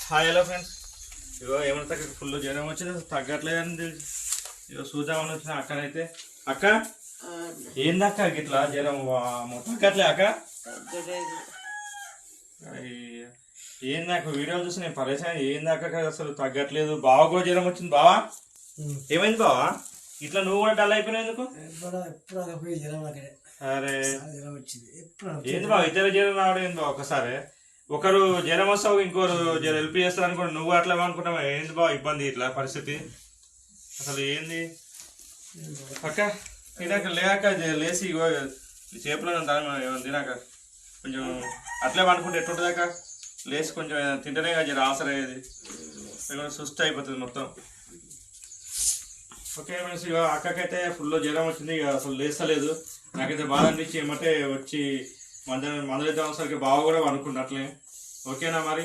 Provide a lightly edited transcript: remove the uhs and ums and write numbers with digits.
Hi hello friends. ఇగో ఏమైనా full జ్వరం వచ్చింది, తగ్గట్లేదని తెలిసి ఇగో చూద్దామని వచ్చిన అక్కనైతే. అక్క ఏందక్క ఇట్లా జ్వరం తగ్గట్లే అక్క? ఏందాక వీడియోలు చూసి నేను పరేషాన్. ఏందాక అసలు తగ్గట్లేదు. బావ కూడా జ్వరం వచ్చింది. బావా ఏమైంది బావా? ఇట్లా నువ్వు కూడా డల్ అయిపోయినావు ఎందుకు? అరే ఏంది బావ ఇద్దరు జ్వరం రావడం ఏంది బావ? ఒకసారి ఒకరు జ్వరం వస్తావు, ఇంకోరు జ్వరం హెల్ప్ చేస్తారు అనుకో. నువ్వు అట్లా అనుకుంటావా? ఏంది బావ ఇబ్బంది ఇట్లా పరిస్థితి? అసలు ఏంది అక్క? తినాక లేక లేచి చేపలు తినాక కొంచెం అట్లే అనుకుంటే ఎట్టుంటుంది అక్క? లేచి కొంచెం తింటేనే కదా ఆసర అయ్యేది, సుస్థ అయిపోతుంది మొత్తం. ఓకే ఫ్రెండ్స్, ఇక అక్కకైతే ఫుల్ జ్వరం వచ్చింది. ఇక అసలు లేస్తలేదు. నాకైతే బాధ అనిపించి ఏమంటే వచ్చి మందులు ఇద్దాం సరికి బాగా కూడా అనుకున్నట్లే. ఓకేనా మరి?